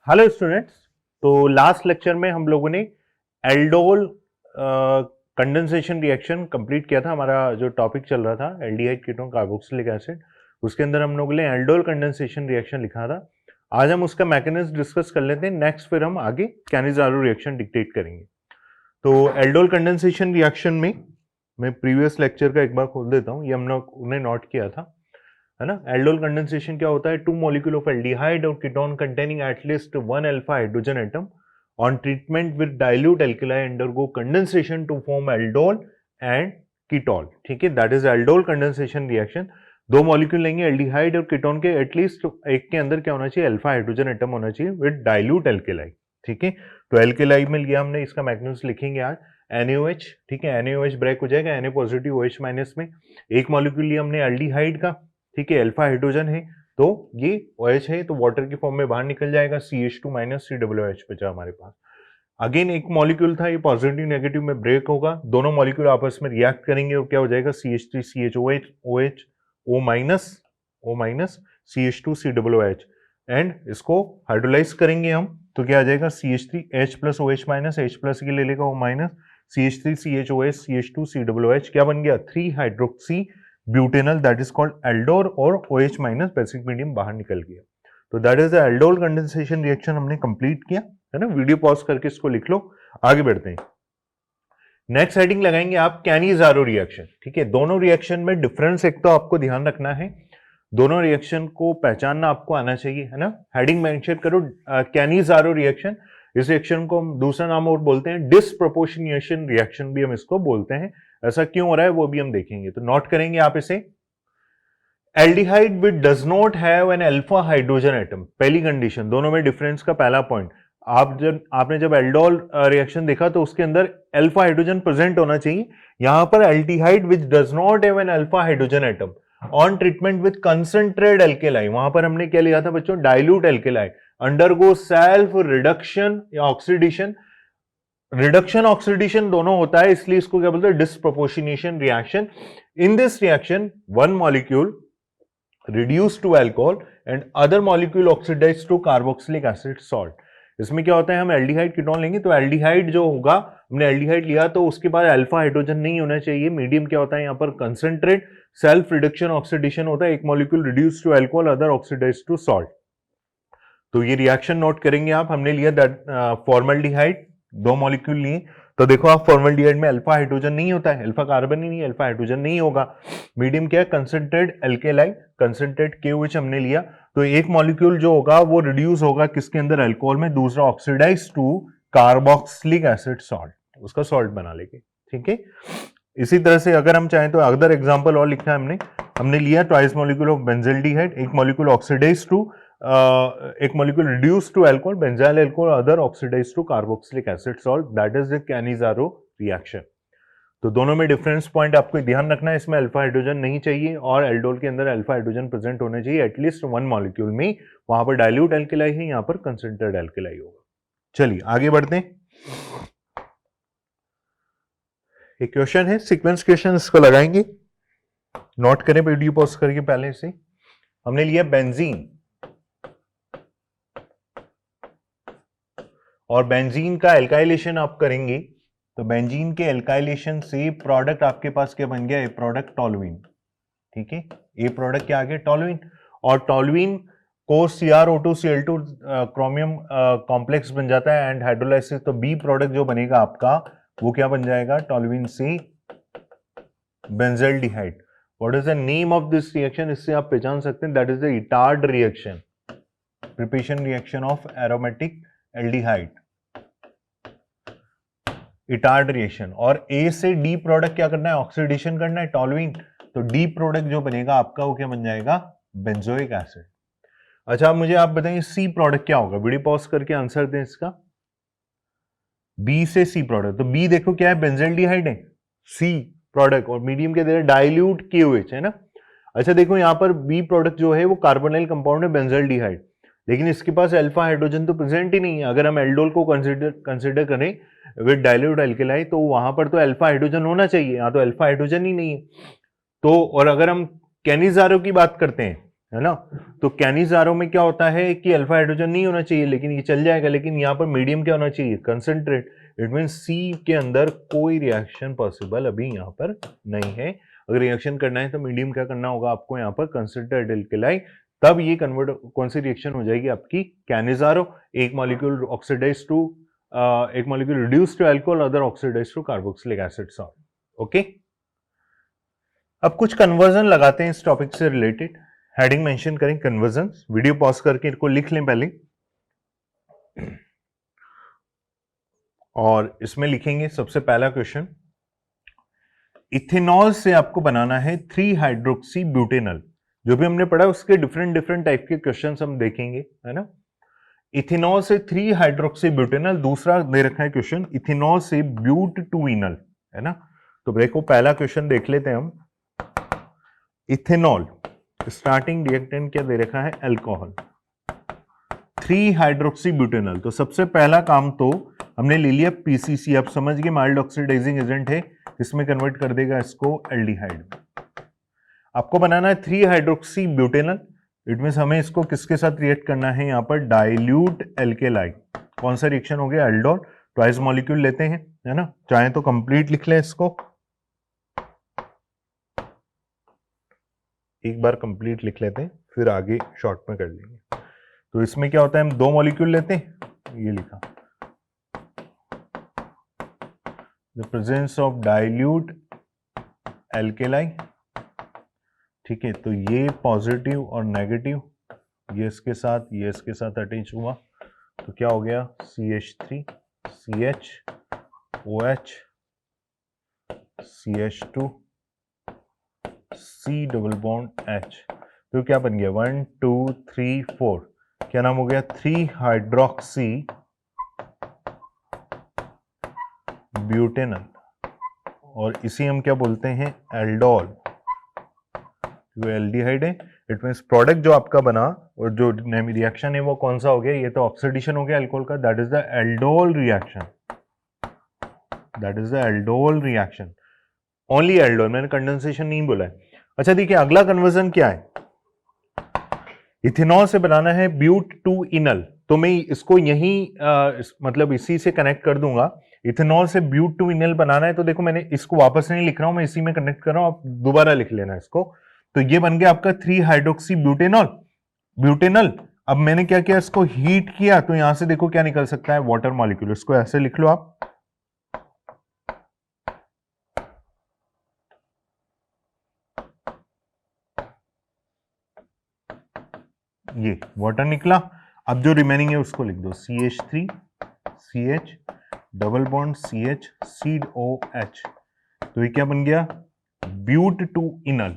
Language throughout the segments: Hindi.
Hello students. तो लास्ट लेक्चर में हम लोगों ने एल्डोल कंडेंसेशन रिएक्शन कंप्लीट किया था। हमारा जो टॉपिक चल रहा था एल्डिहाइड कीटोन कार्बोक्सिलिक एसिड, उसके अंदर हम लोगों ने एल्डोल कंडेंसेशन रिएक्शन लिखा था। आज हम उसका मैकेनिज्म डिस्कस कर लेते हैं। नेक्स्ट फिर हम आगे कैनिज़ारो रिएक्शन डिक्टेट करेंगे। तो एल्डोल कंडेंसेशन रिएक्शन में मैं प्रीवियस लेक्चर का एक बार खोल देता हूँ, ये हम लोग ने नोट किया था, है ना। एल्डोल कंडेंसेशन क्या होता है? टू मॉलिक्यूल ऑफ एल्डिहाइड और ketone containing at least one alpha hydrogen atom on treatment with dilute alkali undergo condensation to form aldol and ketol. ठीक है, that is aldol condensation reaction. दो मॉलिक्यूल लेंगे एल्डिहाइड और कीटोन के, एटलीस्ट एक के अंदर क्या होना चाहिए? अल्फा हाइड्रोजन एटम होना चाहिए विद डाइल्यूट एल्कली। ठीक है, तो एल्कली में लिया हमने, इसका मैग्नीट्यूड लिखेंगे आज NaOH। ठीक है, NaOH ब्रेक हो जाएगा Na पॉजिटिव OH माइनस में। एक मॉलिक्यूल लिया हमने एल्डिहाइड का, ठीक है, अल्फा हाइड्रोजन है तो ये OH है तो वाटर की फॉर्म में बाहर निकल जाएगा, CH2 माइनस COOH बचा हमारे पास। अगेन एक मॉलिक्यूल था, ये पॉजिटिव नेगेटिव में ब्रेक होगा, दोनों मॉलिक्यूल आपस में रिएक्ट करेंगे और क्या हो जाएगा? CH3CHOH OH O minus CH2 COOH, and इसको हाइड्रोलाइज करेंगे हम तो क्या आ जाएगा? CH3H plus OH minus, H plus की ले लेगा O minus, CH3CHOH CH2 COOH क्या बन गया? 3 hydroxy butanal, that is called aldol, और OH माइनस बेसिक मीडियम बाहर निकल गया। तो that is the aldol condensation reaction हमने कंप्लीट किया, है ना। वीडियो पॉज करके इसको लिख लो, आगे बढ़ते हैं। नेक्स्ट हेडिंग लगाएंगे आप कैनिज़ारो रिएक्शन। ठीक है, दोनों रिएक्शन में डिफरेंस एक तो आपको ध्यान रखना है, दोनों रिएक्शन को पहचानना आपको आना चाहिए, है ना। हेडिंग मेंशन करो कैनिज़ारो रिएक्शन। इस रिएक्शन को हम दूसरा नाम और बोलते हैं डिसप्रोपोर्शनेशन रिएक्शन भी हम इसको बोलते हैं। ऐसा क्यों हो रहा है वो भी हम देखेंगे, तो नोट करेंगे आप इसे। Aldehyde which does not have an alpha hydrogen atom, पहली कंडीशन, दोनों में डिफरेंस का पहला पॉइंट। आपने जब एल्डोल रिएक्शन देखा तो उसके अंदर अल्फा हाइड्रोजन प्रेजेंट होना चाहिए। यहां पर aldehyde which does not have an alpha hydrogen atom on treatment with concentrated alkali, वहां पर हमने क्या लिया था बच्चों? Dilute alkali undergo self reduction या ऑक्सीडेशन। रिडक्शन ऑक्सीडेशन दोनों होता है, इसलिए इसको क्या बोलते हैं? Disproportionation reaction. In this reaction one molecule reduced to alcohol and other molecule oxidized to carboxylic acid salt। इसमें क्या होता है? हम एल्डिहाइड कीटोन लेंगे तो एल्डिहाइड जो होगा, हमने एल्डिहाइड लिया तो उसके बाद अल्फा हाइड्रोजन नहीं होना चाहिए। मीडियम क्या होता है यहाँ पर? कंसंट्रेट सेल्फ रिडक्शन ऑक्सीडेशन होता है, एक molecule reduce to alcohol, other oxidise to salt. तो ये रिएक्शन नोट करेंगे आप। हमने लिया दैट फॉर्मल्डिहाइड, दो मॉलिक्यूल लिए, तो देखो आप फॉर्मल्डिहाइड में अल्फा हाइड्रोजन नहीं होता है, अल्फा कार्बन ही नहीं, अल्फा हाइड्रोजन नहीं होगा। मीडियम क्या है? कंसंट्रेट एल्केलाई, कंसंट्रेट KOH हमने लिया, तो एक मॉलिक्यूल जो होगा वो रिड्यूस होगा किसके अंदर? अल्कोहल में, दूसरा oxidise to carboxylic acid salt, उसका सॉल्ट बना लेंगे। ठीक है, इसी तरह से अगर हम चाहें तो अदर एग्जांपल और लिखा है हमने लिया ट्वाइस मॉलिक्यूल ऑफ बेंजल्डिहाइड, एक मॉलिक्यूल ऑक्सीडाइज टू एक molecule reduce to alcohol, benzyl alcohol, other oxidise to carboxylic acid salt, that is the Cannizzaro reaction. तो दोनों में डिफरेंस पॉइंट आपको ध्यान रखना है, इसमें अल्फा हाइड्रोजन नहीं चाहिए और एल्डोल के अंदर अल्फा हाइड्रोजन प्रेजेंट होने चाहिए एटलीस्ट वन मॉलिक्यूल में। वहां पर डाइल्यूट एल्केलाई है, यहाँ पर कंसंट्रेटेड एल्केलाई होगा। चलिए आगे बढ़ते हैं। एक क्वेश्चन है, सीक्वेंस क्वेश्चन, इसको लगाएंगे, नोट करें वीडियो पॉज करके पहले से। हमने लिया बेंजीन, और बेंजीन का एल्काइलेशन आप करेंगे तो बेंजीन के एल्काइलेशन से प्रोडक्ट आपके पास क्या बन गया? ए प्रोडक्ट टोलुइन। ठीक है, ए प्रोडक्ट क्या आ गया? टोलुइन। और टोलुइन को CrO2 Cl2 क्रोमियम कॉम्प्लेक्स बन जाता है एंड हाइड्रोलाइसिस, तो बी प्रोडक्ट जो बनेगा आपका वो क्या बन जाएगा? टोलुइन से benzaldehyde. What is the name of this reaction? इससे आप पहचान सकते हैं, that is the Etard reaction, preparation reaction of aromatic aldehyde, Etard reaction. और ए से डी प्रोडक्ट क्या करना है? ऑक्सीडेशन करना है, टोलुइन, तो डी प्रोडक्ट जो बनेगा आपका वो क्या बन जाएगा? Benzoic acid. अच्छा मुझे आप बताइए सी प्रोडक्ट क्या होगा? वीडियो पॉज करके आंसर दें इसका। बी से सी प्रोडक्ट, तो बी देखो क्या है? बेंजल्डिहाइड है, सी प्रोडक्ट, और मीडियम क्या दे रहा है? डाइल्यूट KOH, है ना। अच्छा देखो यहाँ पर बी प्रोडक्ट जो है वो कार्बोनिल कंपाउंड है, बेंजल्डिहाइड, लेकिन इसके पास अल्फा हाइड्रोजन तो प्रेजेंट ही नहीं है। अगर हम एल्डोल को कंसिडर करें विद डाइल्यूट एल्केलाई तो वहां पर तो अल्फा हाइड्रोजन होना चाहिए, यहाँ तो अल्फा हाइड्रोजन ही नहीं है। तो और अगर हम कैनिज़ारो की बात करते हैं, है ना। तो कैनिजारो में क्या होता है कि अल्फा हाइड्रोजन नहीं होना चाहिए, लेकिन ये चल जाएगा, लेकिन यहाँ पर मीडियम क्या होना चाहिए, कंसंट्रेट। इट मीन सी के अंदर कोई रिएक्शन पॉसिबल अभी यहाँ पर नहीं है। अगर रिएक्शन करना है तो मीडियम क्या करना होगा आपको, यहाँ पर कंसंट्रेट एल्केलाई, तब ये कन्वर्ट कौन सी रिएक्शन हो जाएगी आपकी, कैनिजारो। एक मॉलिक्यूल ऑक्सीडाइज टू एक molecule reduce to alcohol, other oxidise to carboxylic acid salt. Okay, अब कुछ कन्वर्जन लगाते हैं इस टॉपिक से रिलेटेड। हेडिंग मेंशन करें कन्वर्जन, वीडियो पॉज करके इनको लिख लें पहले, और इसमें लिखेंगे सबसे पहला क्वेश्चन, इथेनॉल से आपको बनाना है 3 हाइड्रोक्सी ब्यूटेनॉल। जो भी हमने पढ़ा उसके डिफरेंट डिफरेंट टाइप के क्वेश्चंस हम देखेंगे, है ना। इथेनॉल से 3 हाइड्रोक्सी ब्यूटेनॉल। दूसरा दे रखा है क्वेश्चन, इथेनॉल से ब्यूट टू इनल, है ना। तो देखो पहला क्वेश्चन देख लेते हैं हम। इथेनॉल स्टार्टिंग रिएक्टेंट क्या दे रखा है, अल्कोहल, 3 हाइड्रोक्सी ब्यूटेनॉल। तो सबसे पहला काम तो हमने ले लिया पीसीसी। आप समझ गए माइल्ड ऑक्सीडाइजिंग एजेंट है, इसमें कन्वर्ट कर देगा इसको एल्डिहाइड में। आपको बनाना है 3 हाइड्रोक्सी ब्यूटेनॉल। इट मींस हमें इसको किसके साथ रिएक्ट करना है, यहां पर डाइल्यूट एल्केलाई। कौन सा रिएक्शन हो गया, एल्डोल। ट्वाइस मॉलिक्यूल लेते हैं, है ना। चाहे तो कंप्लीट लिख लें इसको, एक बार कंप्लीट लिख लेते हैं, फिर आगे शॉर्ट में कर लेंगे। तो इसमें क्या होता है, हम 2 मॉलिक्यूल लेते हैं, ये लिखा, the presence of dilute alkali. ठीक है, तो ये पॉजिटिव और नेगेटिव, ये इसके साथ अटैच हुआ, तो क्या हो गया, CH3 CH OH CH2 C double bond H। तो क्या बन गया, 1 2 3 4, क्या नाम हो गया, 3 हाइड्रोक्सी ब्यूटेनॉल। और इसी हम क्या बोलते हैं, एल्डोल। जो एल्डिहाइड है, इट मींस प्रोडक्ट जो आपका बना और जो रिएक्शन है वो कौन सा हो गया, ये तो ऑक्सीडेशन हो गया अल्कोहल का, that is the aldol reaction, that is the aldol reaction, only aldol, मैंने कंडेंसेशन नहीं बोला है। अच्छा देखिए अगला कन्वर्जन क्या है, इथेनॉल से बनाना है ब्यूट टू इनल। तो मैं इसको यहीं मतलब इसी से कनेक्ट कर दूंगा। इथेनॉल से ब्यूट टू इनल बनाना है, तो देखो मैंने इसको वापस नहीं लिख रहा हूं, मैं इसी में कनेक्ट कर रहा हूं, आप दोबारा लिख लेना इसको। तो ये बन गया आपका 3 हाइड्रोक्सी ब्यूटेनॉल ब्यूटेनल। अब मैंने क्या किया, इसको हीट किया, तो यहां से देखो क्या निकल सकता है, वाटर मॉलिक्यूल। इसको ऐसे लिख लो आप, ये वाटर निकला। अब जो रिमेनिंग है उसको लिख दो, CH3 CH double bond CH COH। तो ये क्या बन गया, ब्यूट टू इनल।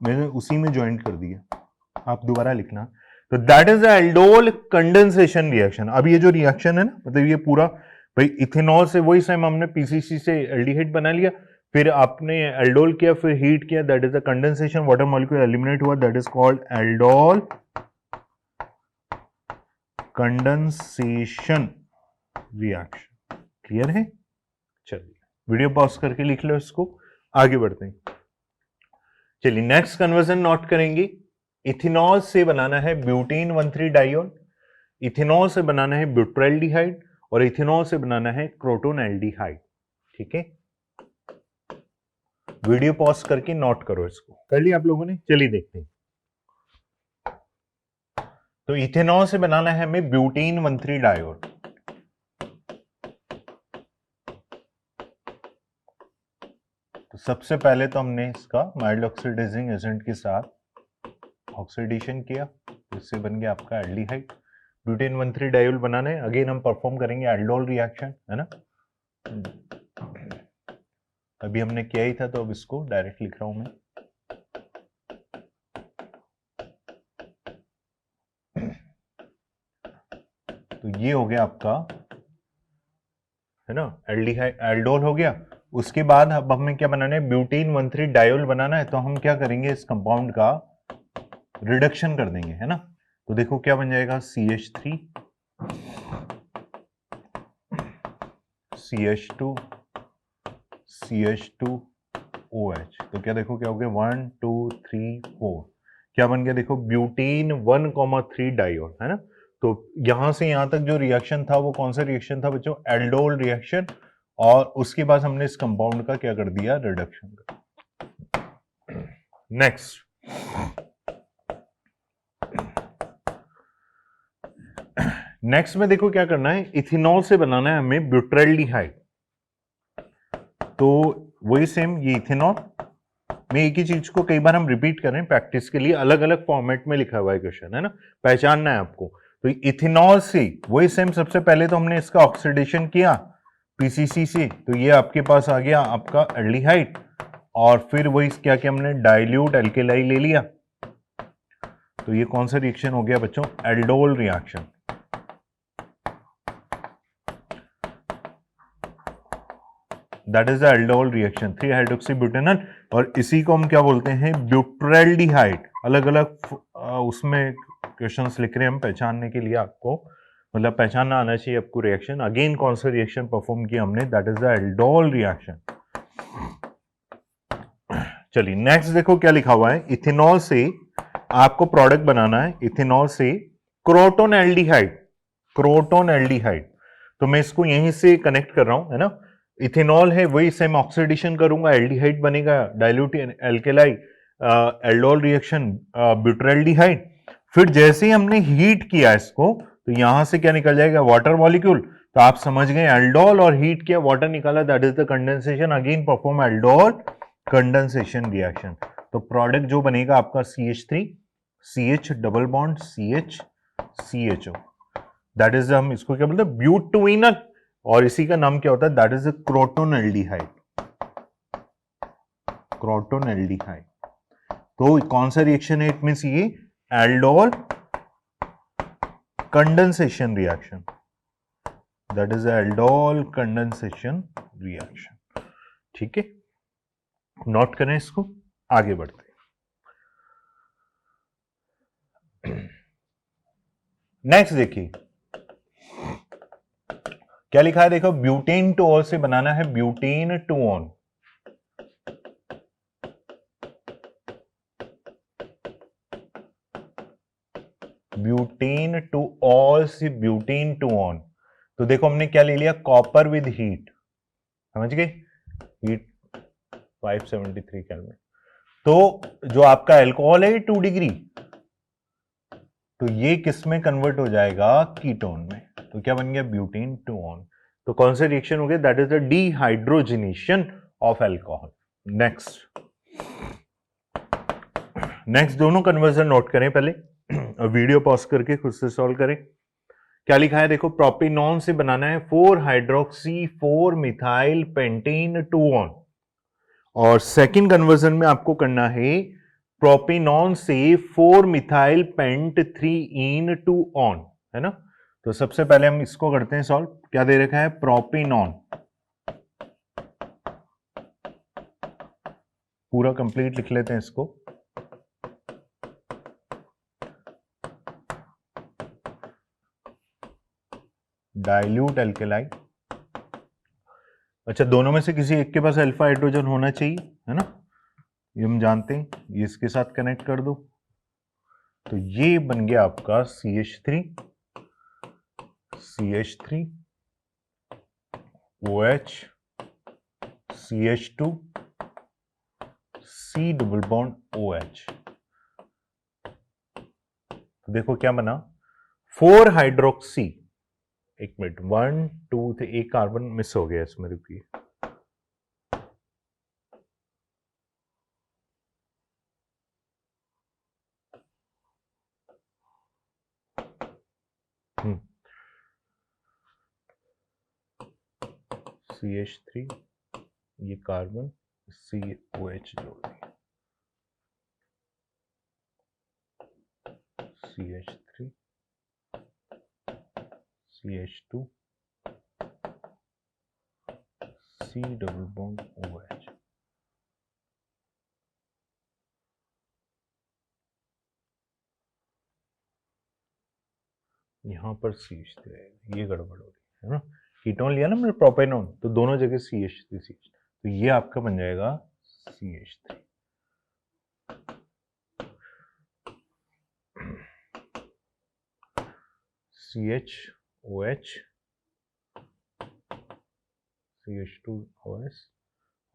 मैंने उसी में ज्वाइंट कर दिया, आप दोबारा लिखना। तो that is the aldol condensation reaction. अब ये जो रिएक्शन है ना, मतलब ये पूरा भाई इथेनॉल से वही सेम हमने पीसीसी से एल्डिहाइड बना लिया, फिर आपने एल्डोल किया, फिर हीट किया, that is the condensation, water molecule eliminate हुआ, that is called aldol condensation reaction. Clear है, चलिए वीडियो पॉज करके लिख लो इसको, आगे बढ़ते हैं। चलिए नेक्स्ट कन्वर्जन नोट करेंगे। इथेनॉल से बनाना है ब्यूटेन 1,3 डाइऑन, इथेनॉल से बनाना है ब्यूट्राल्डिहाइड, और इथेनॉल से बनाना है क्रोटोन एल्डिहाइड। ठीक है, वीडियो पॉज करके नोट करो इसको। कर लिया आप लोगों ने, चलिए देखते हैं। तो इथेनॉल से बनाना है हमें ब्यूटेन 1,3 डाइऑन। तो सबसे पहले तो हमने इसका माइल्ड ऑक्सीडाइजिंग एजेंट के साथ ऑक्सीडेशन किया, इससे बन गया आपका एल्डिहाइड। ब्यूटेन 1,3 डायोल बनाना है, अगेन हम परफॉर्म करेंगे एल्डोल रिएक्शन, है ना। अभी हमने किया ही था, तो अब इसको डायरेक्ट लिख रहा हूं मैं। तो ये हो गया आपका, है ना, एल्डिहाइड, एल्डोल हो गया। उसके बाद अब हमें क्या बनाना है, ब्यूटेन 1,3 डायोल बनाना है। तो हम क्या करेंगे, इस कंपाउंड का रिडक्शन कर देंगे, है ना। तो देखो क्या बन जाएगा, CH3 CH2 CH2 OH। तो क्या देखो क्या हो गया, 1 2 3 4, क्या बन गया देखो, ब्यूटेन 1,3 डाइऑन, है ना। तो यहां से यहां तक जो रिएक्शन था वो कौन सा रिएक्शन था बच्चों, एल्डोल रिएक्शन। और उसके बाद हमने इस कंपाउंड का क्या कर दिया, रिडक्शन कर। नेक्स्ट, नेक्स्ट में देखो क्या करना है, इथेनॉल से बनाना है हमें ब्यूटाइल्डिहाइड। तो वही सेम, ये इथेनॉल में एक ही चीज को कई बार हम रिपीट कर रहे हैं प्रैक्टिस के लिए, अलग अलग फॉर्मेट में लिखा हुआ है क्वेश्चन, है ना, पहचानना है आपको। तो इथेनॉल से वही सेम, सबसे पहले तो हमने इसका ऑक्सीडेशन किया पीसीसी से, तो ये आपके पास आ गया आपका एल्डिहाइड। और फिर वही क्या किया हमने, डाइल्यूट एल्केलाई ले लिया। तो ये कौन सा रिएक्शन हो गया बच्चों, aldol reaction. That is the aldol reaction, three hydroxybutanol. और इसी को हम क्या बोलते हैं, ब्यूटाइल्डिहाइड। अलग अलग उसमें क्वेश्चंस लिख रहे हैं हम पहचानने के लिए आपको, मतलब पहचानना आना चाहिए आपको रिएक्शन। अगेन कौन सा रिएक्शन परफॉर्म किया हमने, that is the aldol reaction. चलिए नेक्स्ट देखो क्या लिखा हुआ है, इथेनॉल से आपको प्रोडक्ट बनाना है, इथेनॉल से क्रोटोन एल्डिहाइड, क्रोटोन एल्डिहाइड। तो मैं इसको यहीं से कनेक्ट कर रहा हूं, है ना। इथेनॉल है, वही सेम ऑक्सीडेशन करूंगा, एल्डिहाइड बनेगा, डाइल्यूट एल्केलाई, एल्डोल रिएक्शन, ब्यूटाइल्डिहाइड। फिर जैसे ही हमने हीट किया इसको, तो यहां से क्या निकल जाएगा, वाटर मॉलिक्यूल। तो आप समझ गए, एल्डोल और हीट किया, वाटर निकाला, that is the condensation. Again perform aldol condensation reaction. तो प्रोडक्ट जो बनेगा आपका CH3, CH double bond CH CHO, that is, हम इसको क्या बोलते हैं, ब्यूटेनॉल। और इसी का नाम क्या होता है, that is croton aldehyde, croton aldehyde. तो कौन सा रिएक्शन है, इट मींस ये aldol condensation reaction, that is aldol condensation reaction. ठीक है, नोट करें इसको, आगे बढ़ते हैं। नेक्स्ट देखिए क्या लिखा है, देखो ब्यूटेन टू ऑल से बनाना है butane two on. Butane two all से ब्यूटेन टू ऑन। तो देखो हमने क्या ले लिया, कॉपर विद हीट, समझ गए, हीट 573 केल्विन। तो जो आपका अल्कोहल है 2 डिग्री, तो ये किस में कन्वर्ट हो जाएगा, कीटोन में। तो क्या बन गया, ब्यूटेन टू ऑन। तो कौन सा रिएक्शन हो गया, that is the dehydrogenation of alcohol. Next, next दोनों कन्वर्जन नोट करें पहले, वीडियो पॉज करके खुद से सॉल्व करें। क्या लिखा है देखो, प्रोपिनॉन से बनाना है 4-हाइड्रोक्सी 4-मिथाइल पेंटेन 2 ऑन। और सेकंड कन्वर्जन में आपको करना है प्रोपिनॉन से 4-मिथाइल पेंट 3 2 ऑन, है ना। तो सबसे पहले हम इसको करते हैं सॉल्व। क्या दे रखा है, प्रोपिनॉन, पूरा कंप्लीट लिख लेते हैं इसको। Dilute alkali. अच्छा, दोनों में से किसी एक के पास अल्फा हाइड्रोजन होना चाहिए, है ना, ये हम जानते हैं। ये इसके साथ कनेक्ट कर दो, तो ये बन गया आपका CH3 OH CH2 C double bond OH। तो देखो क्या बना, 4-हाइड्रोक्सी, एक मिनट, 1 2 थे, एक कार्बन मिस हो गया इसमें, रुकिए। CH3, ये कार्बन, COH जोड़ दिया, CH3 CH2 C double bond OH। यहां पर CH3 है, ये गड़बड़ हो रही है ना। कीटोन लिया ना मैंने, प्रोपेनॉन, तो दोनों जगह CH3 तो ये आपका बन जाएगा CH3। CHOH CH2OS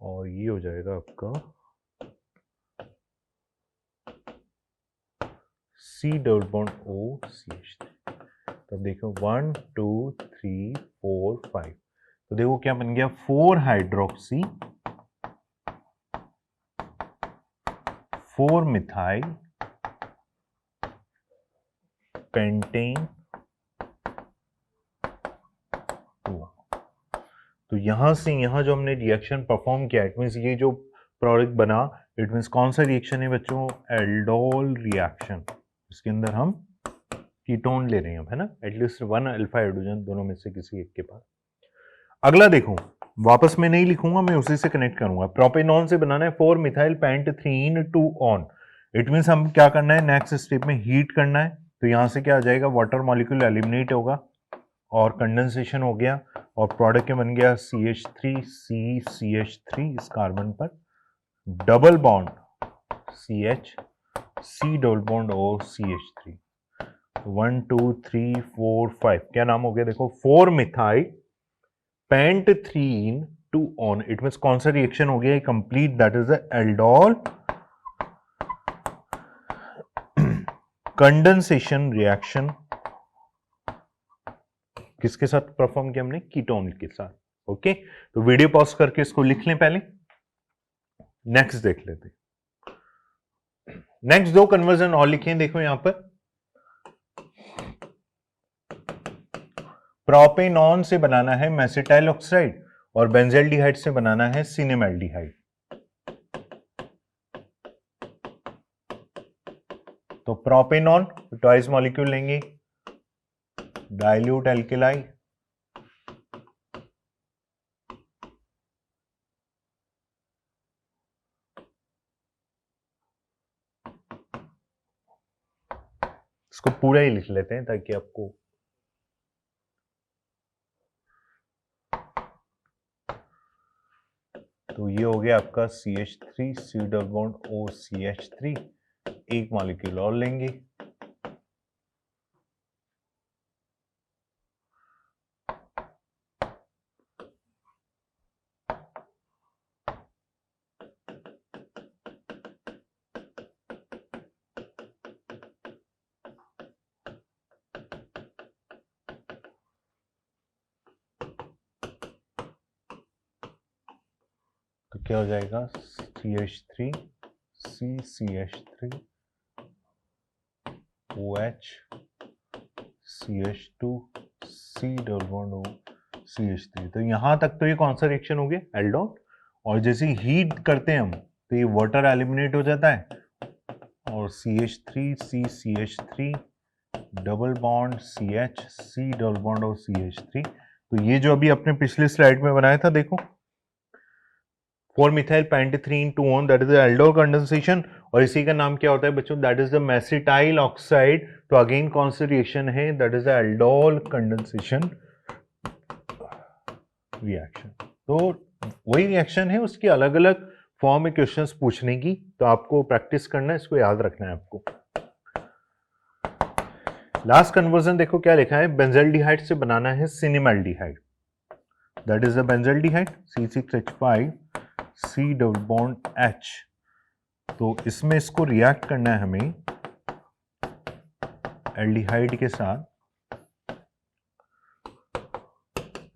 और ये हो जाएगा आपका C डबल बॉन्ड OCH3। तो देखो 1 2 3 4 5, तो देखो क्या बन गया 4 हाइड्रोक्सी 4 मिथाइल पेंटेन 2। तो यहां से यहां जो हमने रिएक्शन परफॉर्म किया, इट मींस ये जो प्रोडक्ट बना, इट मींस कौन सा रिएक्शन है बच्चों, एल्डोल रिएक्शन। इसके अंदर हम कीटोन ले रहे हैं, है ना, एटलीस्ट 1 अल्फा हाइड्रोजन दोनों में से किसी एक के पास। अगला देखो, वापस मैं नहीं लिखूंगा, मैं उसी से कनेक्ट करूंगा। प्रोपेनॉन से बनाना है 4 methyl pent three ene 2 on. It means हम क्या करना है, नेक्स्ट स्टेप में हीट करना है। तो यहां से क्या आ जाएगा, वाटर मॉलिक्यूल एलिमिनेट होगा और कंडेंसेशन हो गया और प्रोडक्ट क्या बन गया, CH3 इस कार्बन पर double bond CH C double bond O CH3। 1 2 3 4 5 क्या नाम हो गया देखो, 4 methyl pent three ene 2 on. It means कौन सा रिएक्शन हो गया complete, that is the aldol condensation reaction. किसके साथ परफॉर्म किया हमने, कीटोन के साथ। ओके, तो वीडियो पॉज करके इसको लिख लें पहले, नेक्स्ट देख लेते। नेक्स्ट 2 कन्वर्जन और लिखे, देखो यहां पर प्रोपेनॉन से बनाना है मेसिटाइल ऑक्साइड और बेंजल्डिहाइड से बनाना है सिनेमाल्डिहाइड। तो प्रोपेनॉन ट्वाइस मॉलिक्यूल लेंगे, डाइल्यूट एल्केलाई इसको पूरा ही लिख लेते हैं ताकि आपको तो ये हो गया आपका CH3 C double bond OCH3। एक मॉलिक्यूल और लेंगे, तो क्या हो जाएगा CH3 CH3 OH CH2 C double bond O CH3। तो यहां तक तो ये कौन सा रिएक्शन हो गया, एल्डोन। और जैसे हीट करते हैं हम तो ये वाटर एलिमिनेट हो जाता है और CH3 CH3 double bond CH C double bond और CH3। तो ये जो अभी अपने पिछले स्लाइड में बनाया था देखो, 4 methyl pent three ene 2 one, that is the aldol condensation. और इसी का नाम क्या होता है बच्चों, that is the mesityl oxide. तो अगेन कौन सा रिएक्शन है, that is the aldol condensation reaction. तो वही रिएक्शन है, उसकी अलग अलग फॉर्म में क्वेश्चंस पूछने की, तो आपको प्रैक्टिस करना है, इसको याद रखना है आपको। लास्ट कन्वर्जन देखो क्या लिखा है, बेंजल्डिहाइड से बनाना है cinnamaldehyde, that is the benzaldehyde C6H5 C double bond H। तो इसमें इसको रिएक्ट करना है हमें एल्डिहाइड के साथ।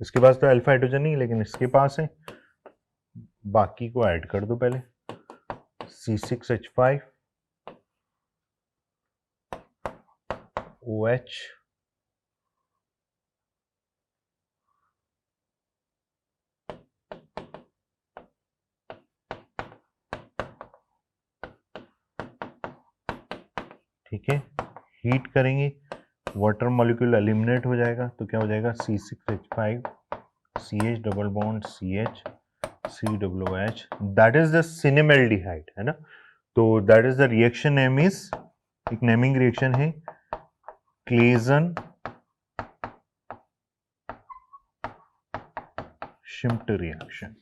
इसके पास तो अल्फा हाइड्रोजन नहीं, लेकिन इसके पास है, बाकी को ऐड कर दो पहले, C6H5 OH ठीक है, हीट करेंगे, वाटर मॉलिक्यूल एलिमिनेट हो जाएगा। तो क्या हो जाएगा, C6H5 CH double bond CH C double OH, that is the cinnamaldehyde, है ना। तो that is the reaction name is, एक नेमिंग रिएक्शन है क्लेजन शिम्ट रिएक्शन,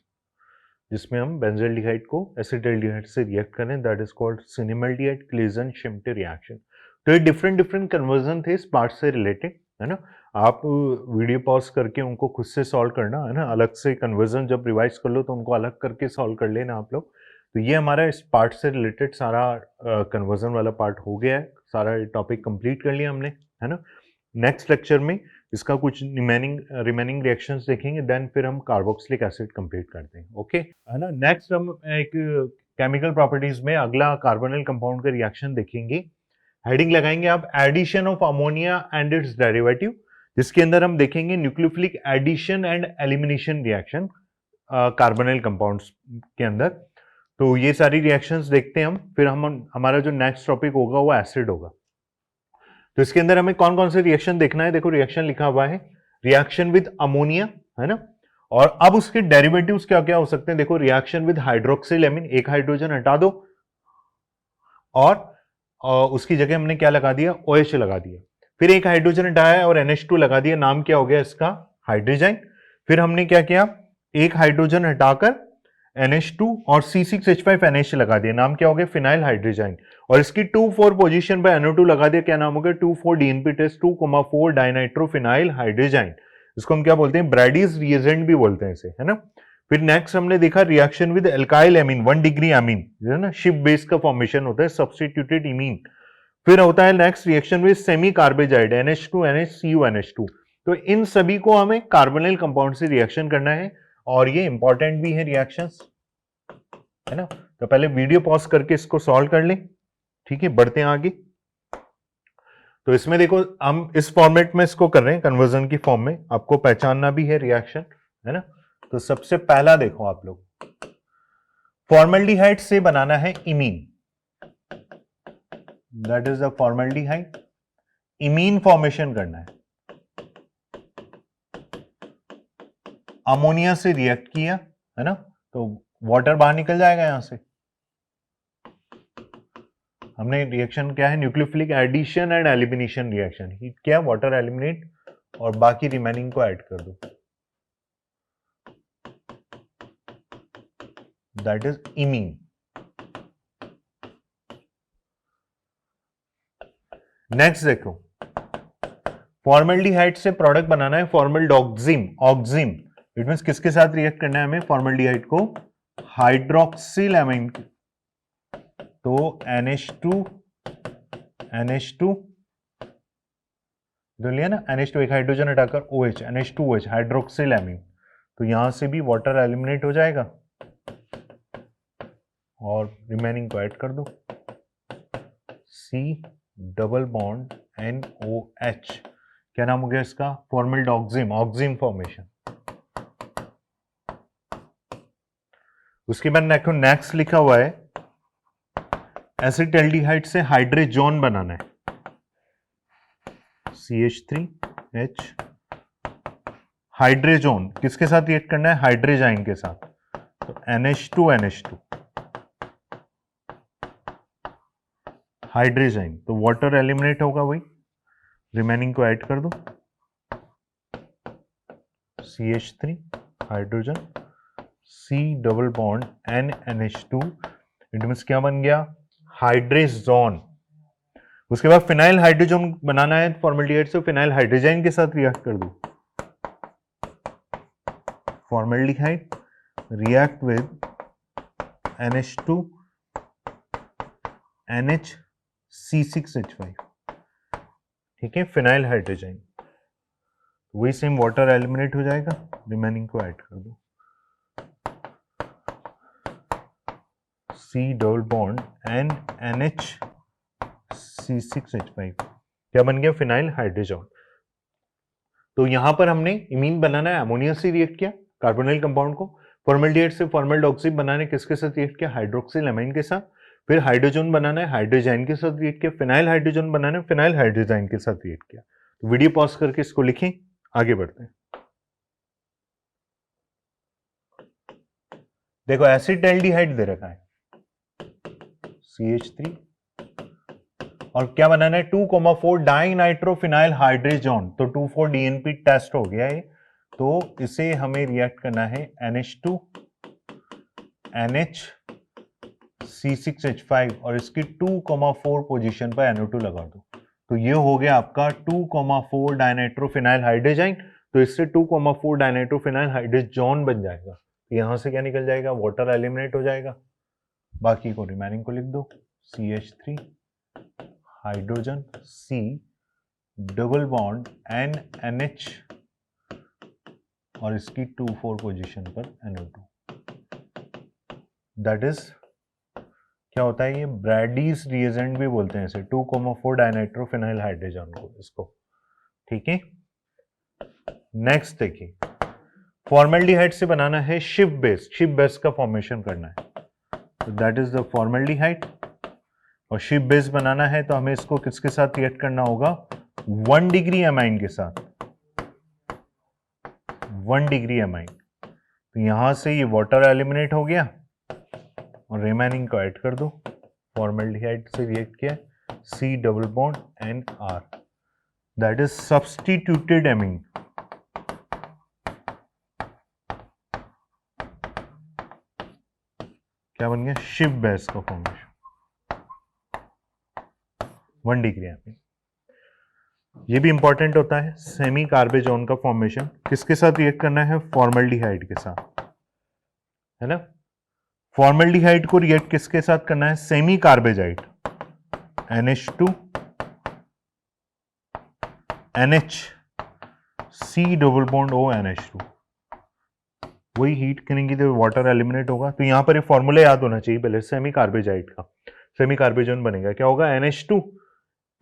जिसमें हम बेंजल्डिहाइड को एसिटाल्डिहाइड से रिएक्ट करें, that is called cinnamaldehyde Claisen Schmidt reaction. तो ये डिफरेंट कन्वर्जन थे इस पार्ट से रिलेटेड। है ना। आप वीडियो पॉज करके उनको खुद से सॉल्व करना, है ना, अलग से कन्वर्जन जब रिवाइज कर लो तो उनको अलग करके सॉल्व कर लेना आप लोग। तो ये हमारा इस पार्ट से रिलेटेड सारा कन्वर्जन वाला पार्ट हो गया है, सारा टॉपिक कंप्लीट कर लिया हमने, है ना। नेक्स्ट लेक्चर में इसका कुछ रिमेनिंग रिएक्शंस देखेंगे, देन फिर हम कार्बोक्सिलिक एसिड कंप्लीट करते हैं, ओके, है ना। नेक्स्ट हम एक केमिकल प्रॉपर्टीज में अगला कार्बोनिल कंपाउंड का रिएक्शन देखेंगे। हेडिंग लगाएंगे आप addition of ammonia and its derivative, जिसके अंदर हम देखेंगे nucleophilic addition and elimination reaction carbonyl compounds के अंदर। तो ये सारी रिएक्शंस देखते हैं हम, फिर हम हमारा जो नेक्स्ट टॉपिक होगा वो एसिड होगा। तो इसके अंदर हमें कौन कौन से रिएक्शन देखना है, देखो रिएक्शन लिखा हुआ है रिएक्शन विद अमोनिया, है ना। और अब उसके डेरिवेटिव्स क्या क्या हो सकते हैं, देखो रिएक्शन विद हाइड्रोक्सिल एमीन, एक हाइड्रोजन हटा दो और उसकी जगह हमने क्या लगा दिया, OH लगा दिया। फिर एक हाइड्रोजन हटाया और NH2 लगा दिया, नाम क्या हो गया इसका, हाइड्रोजाइन। फिर हमने क्या किया, एक हाइड्रोजन हटाकर NH2 और C6H5NH लगा दिया, नाम क्या हो गया, फिनाइल हाइड्रोजाइन। और इसकी 2,4 पोजीशन पर NO2 लगा दिया, क्या नाम हो गया, 2,4 DNP टेस्ट 2,4 डाइनाइट्रोफिनाइल हाइड्रोजाइन। इसको हम क्या बोलते हैं, ब्रैडीज रिएजेंट भी बोलते हैं इसे, है ना। फिर नेक्स्ट हमने देखा reaction with alkyl amine, 1 degree amine, है ना, शिप बेस का फॉर्मेशन होता है, सब्स्टिट्यूटेड इमीन। फिर होता है next reaction with semi carbazide, NH2 NH CuNH2। तो इन सभी को हमें कार्बोनिल कंपाउंड से रिएक्शन करना है और ये इंपॉर्टेंट भी है रिएक्शंस, है ना। तो पहले वीडियो पॉज करके इसको सॉल्व कर लें, ठीक है, बढ़ते हैं आगे। तो इसमें देखो हम इस फॉर्मेट में इसको कर रहे हैं, कन्वर्जन की फॉर्म में, आपको पहचानना भी है रिएक्शन, है ना। तो सबसे पहला देखो आप लोग, फॉर्मल्डिहाइड से बनाना है imine, that is the formaldehyde, imine formation करना है। अमोनिया से रिएक्ट किया, है ना, तो वाटर बाहर निकल जाएगा यहां से। हमने रिएक्शन क्या है, nucleophilic addition and elimination reaction, heat क्या, वाटर एलिमिनेट और बाकी रिमेनिंग को ऐड कर दो, दैट इज इमीन। नेक्स्ट देखो, फॉर्मल्डिहाइड से प्रोडक्ट बनाना है फॉर्मल्डोक्सिम, ऑक्सिम। इट मींस किसके साथ रिएक्ट करना है हमें, फॉर्मल्डिहाइड को हाइड्रोक्सिल एमीन, तो NH2 जो लिया ना, NH2 एक हाइड्रोजन हटाकर OH, NH2OH हाइड्रोक्सिल एमीन, तो यहां से भी वाटर एलिमिनेट हो जाएगा और रिमेनिंग को ऐड कर दो, C डबल बॉन्ड NOH, क्या नाम हो गया इसका, फॉर्मल्डोक्सिम, ऑक्सिम फॉर्मेशन। उसके बाद देखो नेक्स्ट लिखा हुआ है एसिटाल्डिहाइड से हाइड्रोजोन बनाना है, CH3H, हाइड्रोजोन किसके साथ रिएक्ट करना है, हाइड्रोजाइन के साथ, तो NH2NH2 हाइड्रोजाइन, तो वाटर एलिमिनेट होगा वही, रिमेनिंग को ऐड कर दो, CH3 hydrogen, C double bond NH2, it means क्या बन गया, हाइड्रोजोन। उसके बाद फिनाइल हाइड्रोजन बनाना है फॉर्मल्डिहाइड से, फिनाइल हाइड्रोजाइन के साथ रिएक्ट कर दो, formaldehyde react with NH2 NH C6H5, ठीक है, फिनाइल हाइड्रोजाइन, वही सेम वाटर एलिमिनेट हो जाएगा, रिमेनिंग को ऐड कर दो, C double bond NH C6H5, क्या बन गया, फिनाइल हाइड्रोजन। तो यहां पर हमने इमीन बनाना है, अमोनिया से रिएक्ट किया कार्बोनिल कंपाउंड को, फॉर्मल्डिहाइड से फॉर्मल्डोक्सिम बनाने किसके साथ रिएक्ट किया, हाइड्रोक्सिल एमाइन के साथ। फिर हाइड्रोजन बनाना है, हाइड्रोजाइन के साथ रिएक्ट किया, फिनाइल हाइड्रोजन बनाना है, फिनाइल हाइड्रोजाइन के साथ रिएक्ट किया। तो वीडियो पॉज करके इसको लिखें, आगे बढ़ते हैं। देखो एसिटाल्डिहाइड दे रखा है CH3 और क्या बनाना है, 2,4 डाइनाइट्रोफिनाइल हाइड्रोजन, तो 2,4 DNP टेस्ट हो गया है, तो इसे हमें रिएक्ट करना है NH2 NH C6H5 और इसकी 2,4 पोजीशन पर NO2 लगा दो, तो ये हो गया आपका 2,4 डायनाइट्रोफिनाइल हाइड्रोजाइन। तो इससे 2,4 डायनाइट्रोफिनाइल हाइड्रोजोन बन जाएगा। तो यहां से क्या निकल जाएगा, वाटर एलिमिनेट हो जाएगा। बाकी को रिमेनिंग को लिख दो, CH3 hydrogen C double bond NH और इसकी 2,4 पोजीशन पर NO2। दैट इज क्या होता है, ये ब्रैडीज रिएजेंट भी बोलते हैं इसे, 2,4 डायनाइट्रोफिनाइल हाइड्रोजन को, इसको। ठीक है, नेक्स्ट देखिए, फॉर्मल्डिहाइड से बनाना है शिप बेस। शिप बेस का फॉर्मेशन करना है, तो दैट इज द फॉर्मल्डिहाइड। और शिप बेस बनाना है तो हमें इसको किसके साथ रिएक्ट करना होगा, 1 डिग्री एमाइन के साथ, 1 डिग्री एमाइन। तो यहां से ये वाटर एलिमिनेट हो गया और रिमेनिंग को ऐड कर दो। फॉर्मल्डिहाइड से रिएक्ट किया, C double bond NR, that is substituted amine. क्या बन गया, शिप बेस का फॉर्मेशन, 1 डिग्री एमीन। ये भी इंपॉर्टेंट होता है, सेमी कार्बेजोन का फॉर्मेशन किसके साथ रिएक्ट करना है, फॉर्मल्डिहाइड के साथ, है ना। फॉर्मल्डिहाइड को रिएक्ट किसके साथ करना है, semi carbazide, NH2 NH C double bond O NH2। वही हीट करेंगे तो वाटर एलिमिनेट होगा। तो यहां पर एक फॉर्मूला याद होना चाहिए पहले, सेमी कार्बेजाइड का। सेमी कार्बेजोन बनेगा, क्या होगा,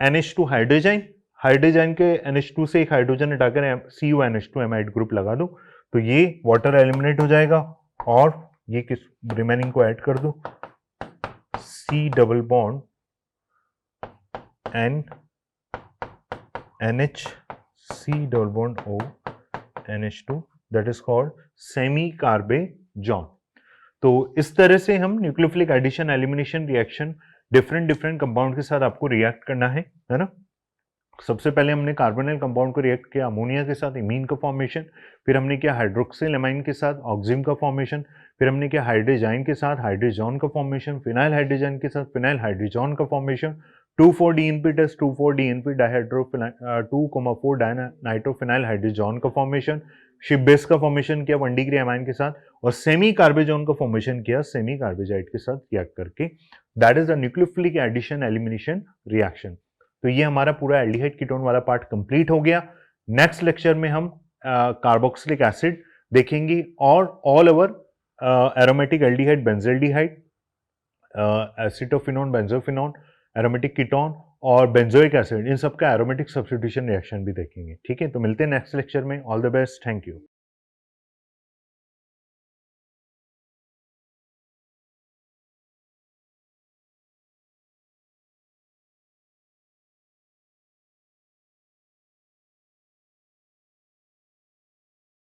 NH2 हाइड्रोजन, हाइड्रोजन के NH2 से एक हाइड्रोजन हटाकर CuNH2 एमाइड ग्रुप लगा दो, तो ये वाटर एलिमिनेट हो जाएगा। और ये किस रिमेनिंग को ऐड कर दो, C double bond NH C double bond O NH2, that is called semicarbazone. तो इस तरह से हम nucleophilic addition elimination reaction different compound के साथ आपको रिएक्ट करना है ना। सबसे पहले हमने कार्बोनिल कंपाउंड को रिएक्ट किया अमोनिया के साथ, इमीन का फॉर्मेशन। फिर हमने किया हाइड्रोक्सिल एमाइन के साथ ऑक्सिम का फॉर्मेशन। फिर हमने किया हाइड्रोजाइन के साथ हाइड्रोजोन का फॉर्मेशन, फिनाइल हाइड्रोजन के साथ फिनाइल हाइड्रोजोन का formation, 2,4-DNP test, 2,4-DNP dihydrophenyl 2,4 dinitrophenyl hydrazone का फॉर्मेशन। शिप बेस का फॉर्मेशन किया 1 डिग्री एमाइन के साथ, और सेमी कार्बेजोन का फॉर्मेशन किया सेमी कार्बेजाइड के साथ रिएक्ट करके। That is the nucleophilic addition elimination reaction. तो ये हमारा पूरा एल्डिहाइड कीटोन वाला पार्ट कंप्लीट हो गया। नेक्स्ट लेक्चर में हम कार्बोक्सिलिक एसिड देखेंगे और all over aromatic aldehyde, benzaldehyde, acetophenone, benzophenone, aromatic ketone और बेंजोइक एसिड, इन सब का एरोमेटिक सब्स्टिट्यूशन रिएक्शन भी देखेंगे। ठीक है, तो मिलते हैं नेक्स्ट लेक्चर में। All the best, thank you.